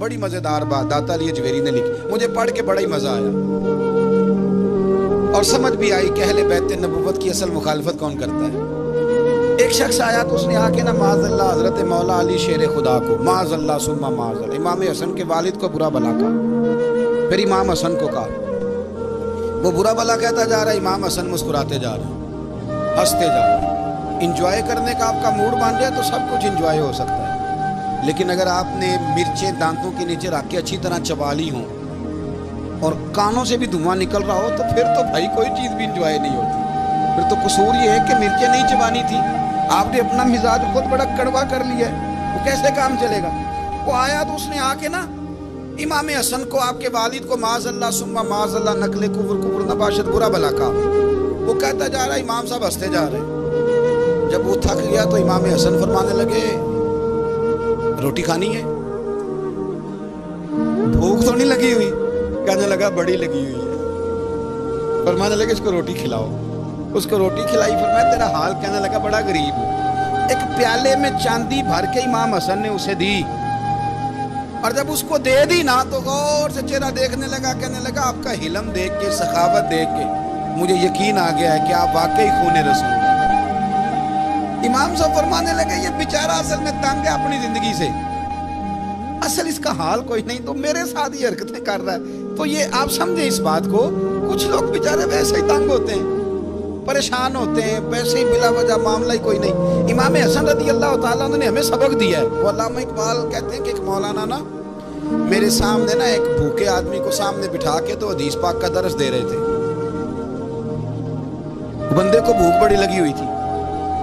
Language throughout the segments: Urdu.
بڑی مزیدار بات داتا علی اجویری نے لکھی، مجھے پڑھ کے بڑا ہی مزہ آیا اور سمجھ بھی آئی کہ اہل بیت نبوت کی اصل مخالفت کون کرتا ہے۔ ایک شخص آیا تو اس نے آ کے نا معاذ اللہ حضرت مولا علی شیر خدا کو معاذ اللہ ثم معاذ اللہ، امام حسن کے والد کو برا بلا کہا، پھر امام حسن کو کہا، وہ برا بلا کہتا جا رہا ہے، امام حسن مسکراتے جا رہے ہیں، ہنستے جا رہے ہیں۔ انجوائے کرنے کا آپ کا موڈ بن جائے تو سب کچھ انجوائے ہو سکتا ہے، لیکن اگر آپ نے مرچیں دانتوں کے نیچے رکھ کے اچھی طرح چبا لی ہوں اور کانوں سے بھی دھواں نکل رہا ہو تو پھر تو بھائی کوئی چیز بھی انجوائے نہیں ہوتی۔ پھر تو قصور یہ ہے کہ مرچیں نہیں چبانی تھی، آپ نے اپنا مزاج خود بڑا کڑوا کر لیا ہے، وہ کیسے کام چلے گا؟ وہ آیا تو اس نے آ کے نا امام حسن کو، آپ کے والد کو معاذ اللہ ثم معاذ اللہ نقل کفر نباشت برا بلا کہا۔ وہ کہتا جا رہا ہے، امام صاحب ہنستے جا رہے ہیں۔ جب وہ تھک گیا تو امام حسن فرمانے لگے، روٹی کھانی ہے؟ بھوک تو نہیں لگی ہوئی؟ کہنے لگا بڑی لگی ہوئی ہے۔ فرمانے لگے اس کو روٹی کھلاؤ، اس کو روٹی کھلائی، فرمایا تیرا حال؟ کہنے لگا بڑا غریب ہوں۔ ایک پیالے میں چاندی بھر کے امام حسن نے اسے دی، اور جب اس کو دے دی نا تو غور سے چہرہ دیکھنے لگا، کہنے لگا آپ کا حلم دیکھ کے، سخاوت دیکھ کے مجھے یقین آ گیا ہے کہ آپ واقعی خون رسول ہیں۔ امام صاحب فرمانے لگے یہ بیچارہ اصل میں تنگ ہے اپنی زندگی سے، اصل اس کا حال کوئی نہیں، تو میرے ساتھ یہ حرکتیں کر رہا ہے۔ تو یہ آپ سمجھیں اس بات کو، کچھ لوگ بیچارے ویسے ہی تنگ ہوتے ہیں، پریشان ہوتے ہیں، ویسے ہی بلا وجہ معاملہ ہی کوئی نہیں۔ امام حسن رضی اللہ تعالیٰ عنہ نے ہمیں سبق دیا ہے۔ وہ علامہ اقبال کہتے ہیں کہ ایک مولانا نا میرے سامنے نا ایک بھوکے آدمی کو سامنے بٹھا کے تو حدیث پاک کا درس دے رہے تھے۔ بندے کو بھوک بڑی لگی ہوئی تھی،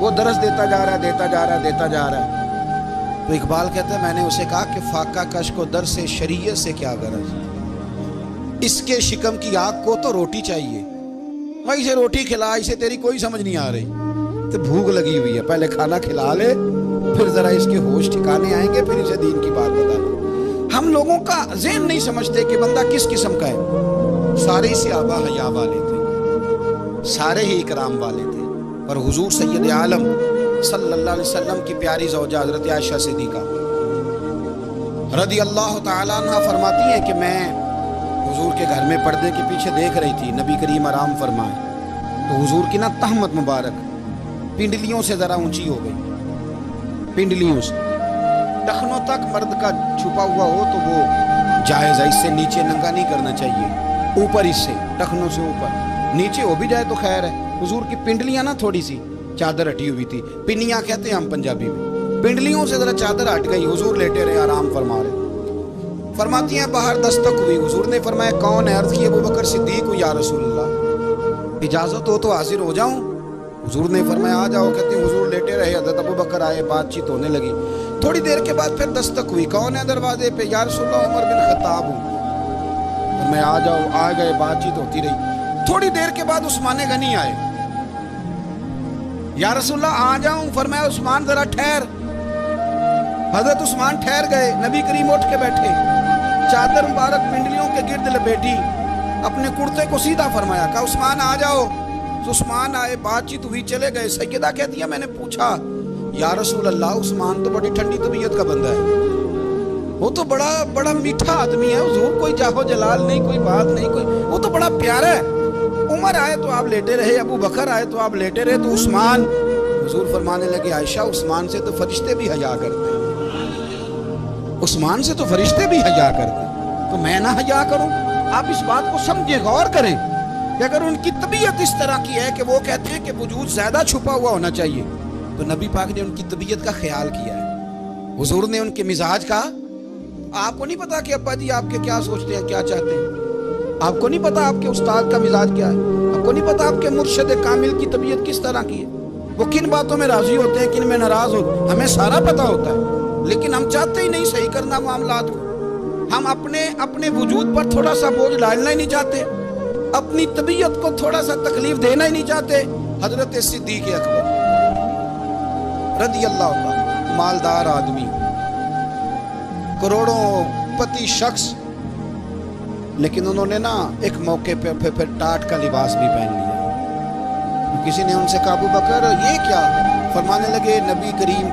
وہ درس دیتا جا رہا ہے۔ تو اقبال کہتا ہے میں نے اسے کہا کہ فاقہ کش کو درس شریعت سے کیا غرض، اس کے شکم کی آگ کو تو روٹی چاہیے، میں اسے روٹی کھلا، اسے تیری کوئی سمجھ نہیں آ رہی، تو بھوک لگی ہوئی ہے، پہلے کھانا کھلا لے، پھر ذرا اس کے ہوش ٹھکانے آئیں گے، پھر اسے دین کی بات بتا لیں۔ ہم لوگوں کا ذہن نہیں سمجھتے کہ بندہ کس قسم کا ہے۔ سارے صحابہ حیا والے تھے، سارے ہی اکرام والے تھے، پر حضور سید عالم صلی اللہ علیہ وسلم کی پیاری زوجہ حضرت عائشہ صدیقہ رضی اللہ تعالیٰ عنہ فرماتی ہیں کہ میں حضور کے گھر میں پردے کے پیچھے دیکھ رہی تھی، نبی کریم آرام فرمائے تو حضور کی نا تہمت مبارک پنڈلیوں سے ذرا اونچی ہو گئی، پنڈلیوں سے ٹخنوں تک مرد کا چھپا ہوا ہو تو وہ جائز ہے، اس سے نیچے ننگا نہیں کرنا چاہیے، اوپر اس سے ٹخنوں سے اوپر، نیچے ہو بھی جائے تو خیر ہے۔ حضور کی پنڈلیاں نا تھوڑی سی چادر ہٹی ہوئی تھی، پنیاں کہتے ہیں ہم پنجابی میں، پنڈلیوں سے ذرا چادر ہٹ گئی، حضور لیٹے رہے آرام فرما رہے۔ فرماتی ہیں باہر دستک ہوئی، حضور نے فرمایا کون ہے؟ عرض کی ابو بکر صدیق یا رسول اللہ، اجازت ہو تو حاضر ہو جاؤں؟ حضور نے فرمایا آ جاؤ۔ کہتے ہیں حضور لیٹے رہے، حضرت ابو بکر آئے، بات چیت ہونے لگی، تھوڑی دیر کے بعد پھر دستک ہوئی، کون ہے دروازے پہ؟ یا رسول اللہ عمر بن خطاب ہوں۔ میں آ جاؤ، آ گئے، بات چیت ہوتی رہی، تھوڑی دیر کے بعد عثمان غنی آئے، یا رسول اللہ آ جاؤں؟ فرمایا عثمان ذرا ٹھہر۔ حضرت عثمان ٹھہر گئے، نبی کریم اٹھ کے بیٹھے، چادر مبارک پنڈلیوں کے گرد لپیٹی، اپنے کرتے کو سیدھا فرمایا، کہا عثمان آ جاؤ۔ تو عثمان آئے، بات چیت ہوئی، چلے گئے۔ سیدہ کہتی ہے میں نے پوچھا یا رسول اللہ عثمان تو بڑی ٹھنڈی طبیعت کا بندہ ہے، وہ تو بڑا میٹھا آدمی ہے، حضور کوئی جاہو جلال نہیں، کوئی بات نہیں، کوئی، وہ تو بڑا پیارا ہے۔ عمر آئے تو آپ لیٹے رہے، ابو بکر آئے تو آپ لیٹے رہے، تو عثمان؟ حضور فرمانے لگے عائشہ عثمان سے تو فرشتے بھی حیا کرتے ہیں، عثمان سے تو فرشتے بھی حیا کرتے ہیں، تو میں نہ حیا کروں؟ آپ اس بات کو سمجھیں، غور کریں کہ اگر ان کی طبیعت اس طرح کی ہے کہ وہ کہتے ہیں کہ وجود زیادہ چھپا ہوا ہونا چاہیے، تو نبی پاک نے ان کی طبیعت کا خیال کیا ہے، حضور نے ان کے مزاج کا۔ آپ کو نہیں پتا کہ ابا جی آپ کے کیا سوچتے ہیں، کیا چاہتے ہیں؟ آپ کو نہیں پتا آپ کے استاد کا مزاج کیا ہے؟ آپ کو نہیں پتا آپ کے مرشد کامل کی طبیعت کس طرح کی ہے؟ وہ کن باتوں میں راضی ہوتے ہیں، کن میں ناراض ہوتے ہیں، ہمیں سارا پتا ہوتا ہے، لیکن ہم چاہتے ہی نہیں صحیح کرنا معاملات کو۔ ہم اپنے وجود پر تھوڑا سا بوجھ ڈالنا ہی نہیں چاہتے، اپنی طبیعت کو تھوڑا سا تکلیف دینا ہی نہیں چاہتے۔ حضرت صدیق اکبر رضی اللہ عنہ، مالدار آدمی، کروڑوں پتی شخص، لیکن انہوں نے نا ایک موقع پہ پھر ٹاٹ کا لباس بھی پہن لیا۔ کسی نے ان سے کہا ابو بکر یہ کیا؟ فرمانے لگے نبی کریم